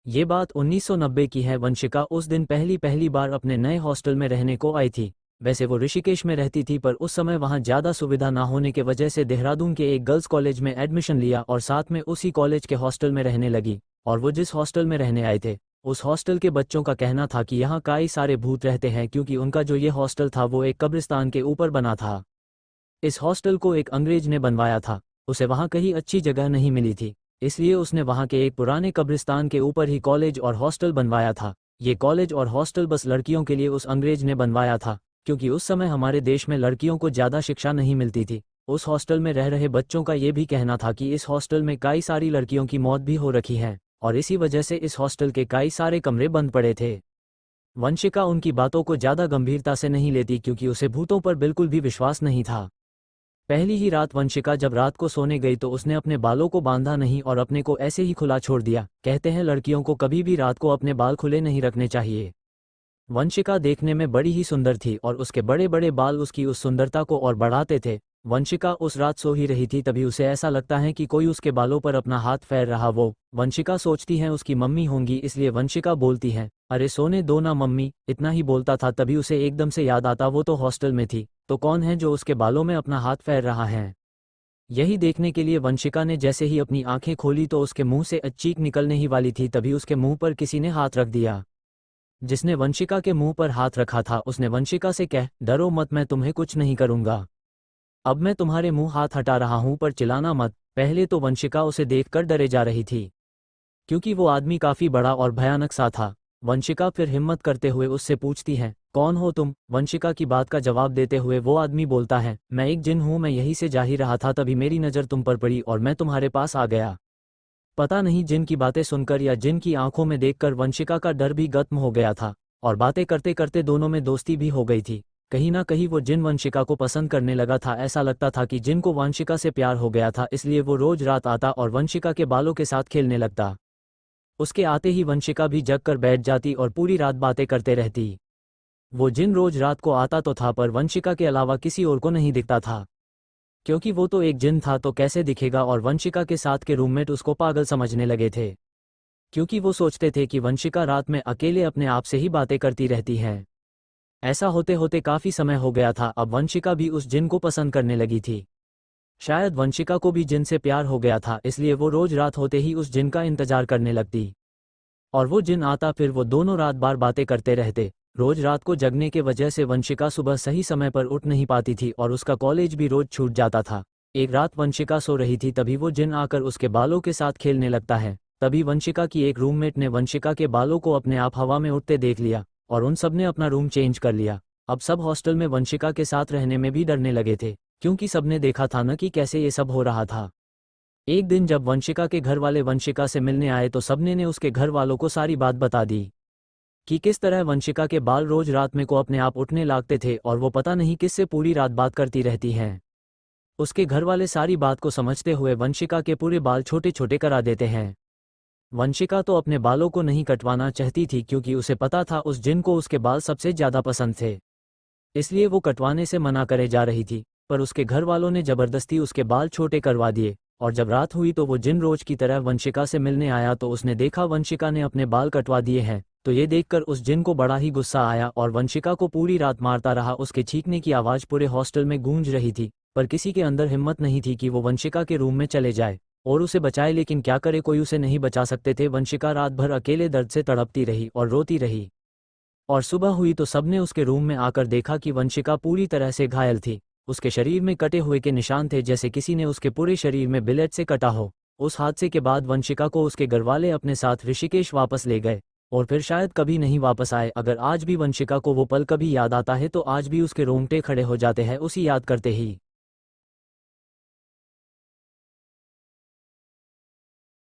ये बात 1990 की है। वंशिका उस दिन पहली बार अपने नए हॉस्टल में रहने को आई थी। वैसे वो ऋषिकेश में रहती थी, पर उस समय वहाँ ज़्यादा सुविधा ना होने के वजह से देहरादून के एक गर्ल्स कॉलेज में एडमिशन लिया और साथ में उसी कॉलेज के हॉस्टल में रहने लगी। और वो जिस हॉस्टल में रहने आए थे, उस हॉस्टल के बच्चों का कहना था कि यहाँ कई सारे भूत रहते हैं, क्योंकि उनका जो ये हॉस्टल था वो एक कब्रिस्तान के ऊपर बना था। इस हॉस्टल को एक अंग्रेज ने बनवाया था। उसे वहाँ कहीं अच्छी जगह नहीं मिली थी, इसलिए उसने वहाँ के एक पुराने कब्रिस्तान के ऊपर ही कॉलेज और हॉस्टल बनवाया था। ये कॉलेज और हॉस्टल बस लड़कियों के लिए उस अंग्रेज ने बनवाया था, क्योंकि उस समय हमारे देश में लड़कियों को ज़्यादा शिक्षा नहीं मिलती थी। उस हॉस्टल में रह रहे बच्चों का ये भी कहना था कि इस हॉस्टल में कई सारी लड़कियों की मौत भी हो रखी है, और इसी वजह से इस हॉस्टल के कई सारे कमरे बंद पड़े थे। वंशिका उनकी बातों को ज़्यादा गंभीरता से नहीं लेती, क्योंकि उसे भूतों पर बिल्कुल भी विश्वास नहीं था। पहली ही रात वंशिका जब रात को सोने गई तो उसने अपने बालों को बांधा नहीं और अपने को ऐसे ही खुला छोड़ दिया। कहते हैं लड़कियों को कभी भी रात को अपने बाल खुले नहीं रखने चाहिए। वंशिका देखने में बड़ी ही सुंदर थी और उसके बड़े बड़े बाल उसकी उस सुंदरता को और बढ़ाते थे। वंशिका उस रात सो ही रही थी, तभी उसे ऐसा लगता है कि कोई उसके बालों पर अपना हाथ फेर रहा। वो वंशिका सोचती है उसकी मम्मी होंगी, इसलिए वंशिका बोलती है, अरे सोने दो ना मम्मी। इतना ही बोलता था तभी उसे एकदम से याद आता वो तो हॉस्टल में थी, तो कौन है जो उसके बालों में अपना हाथ फेर रहा है। यही देखने के लिए वंशिका ने जैसे ही अपनी आंखें खोली तो उसके मुंह से चीख निकलने ही वाली थी, तभी उसके मुंह पर किसी ने हाथ रख दिया। जिसने वंशिका के मुंह पर हाथ रखा था उसने वंशिका से कह, डरो मत, मैं तुम्हें कुछ नहीं करूंगा। अब मैं तुम्हारे मुंह हाथ हटा रहा हूं, पर चिल्लाना मत। पहले तो वंशिका उसे देखकर डरे जा रही थी, क्योंकि वो आदमी काफी बड़ा और भयानक सा था। वंशिका फिर हिम्मत करते हुए उससे पूछती है, कौन हो तुम। वंशिका की बात का जवाब देते हुए वो आदमी बोलता है, मैं एक जिन हूं, मैं यहीं से जा ही रहा था, तभी मेरी नज़र तुम पर पड़ी और मैं तुम्हारे पास आ गया। पता नहीं जिन की बातें सुनकर या जिन की आंखों में देखकर वंशिका का डर भी खत्म हो गया था, और बातें करते करते दोनों में दोस्ती भी हो गई थी। कहीं ना कहीं वो जिन वंशिका को पसंद करने लगा था। ऐसा लगता था कि जिन को वंशिका से प्यार हो गया था, इसलिए वो रोज रात आता और वंशिका के बालों के साथ खेलने लगता। उसके आते ही वंशिका भी जग कर बैठ जाती और पूरी रात बातें करते रहती। वो जिन रोज रात को आता तो था, पर वंशिका के अलावा किसी और को नहीं दिखता था, क्योंकि वो तो एक जिन था तो कैसे दिखेगा। और वंशिका के साथ के रूममेट उसको पागल समझने लगे थे, क्योंकि वो सोचते थे कि वंशिका रात में अकेले अपने आप से ही बातें करती रहती है। ऐसा होते होते काफी समय हो गया था। अब वंशिका भी उस जिन को पसंद करने लगी थी। शायद वंशिका को भी जिन से प्यार हो गया था, इसलिए वो रोज रात होते ही उस जिन का इंतजार करने लगती, और वो जिन आता, फिर वो दोनों रात बार बातें करते रहते। रोज रात को जगने के वजह से वंशिका सुबह सही समय पर उठ नहीं पाती थी और उसका कॉलेज भी रोज छूट जाता था। एक रात वंशिका सो रही थी, तभी वो जिन आकर उसके बालों के साथ खेलने लगता है। तभी वंशिका की एक रूममेट ने वंशिका के बालों को अपने आप हवा में उड़ते देख लिया और उन सब ने अपना रूम चेंज कर लिया। अब सब हॉस्टल में वंशिका के साथ रहने में भी डरने लगे थे, क्योंकि सबने देखा था न कि कैसे ये सब हो रहा था। एक दिन जब वंशिका के घर वाले वंशिका से मिलने आए तो सबने ने उसके घर वालों को सारी बात बता दी कि किस तरह वंशिका के बाल रोज रात में को अपने आप उठने लगते थे और वो पता नहीं किससे पूरी रात बात करती रहती हैं। उसके घर वाले सारी बात को समझते हुए वंशिका के पूरे बाल छोटे छोटे करा देते हैं। वंशिका तो अपने बालों को नहीं कटवाना चाहती थी, क्योंकि उसे पता था उस जिन को उसके बाल सबसे ज्यादा पसंद थे, इसलिए वो कटवाने से मना करे जा रही थी। पर उसके घर वालों ने जबरदस्ती उसके बाल छोटे करवा दिए। और जब रात हुई तो वो जिन रोज की तरह वंशिका से मिलने आया तो उसने देखा वंशिका ने अपने बाल कटवा दिए हैं। तो ये देखकर उस जिन को बड़ा ही गुस्सा आया और वंशिका को पूरी रात मारता रहा। उसके चीखने की आवाज़ पूरे हॉस्टल में गूंज रही थी, पर किसी के अंदर हिम्मत नहीं थी कि वो वंशिका के रूम में चले जाए और उसे बचाए। लेकिन क्या करे, कोई उसे नहीं बचा सकते थे। वंशिका रात भर अकेले दर्द से तड़पती रही और रोती रही, और सुबह हुई तो सबने उसके रूम में आकर देखा कि वंशिका पूरी तरह से घायल थी। उसके शरीर में कटे हुए के निशान थे, जैसे किसी ने उसके पूरे शरीर में ब्लेड से कटा हो। उस हादसे के बाद वंशिका को उसके घरवाले अपने साथ ऋषिकेश वापस ले गए और फिर शायद कभी नहीं वापस आए। अगर आज भी वंशिका को वो पल कभी याद आता है तो आज भी उसके रोंगटे खड़े हो जाते हैं उसी याद करते ही।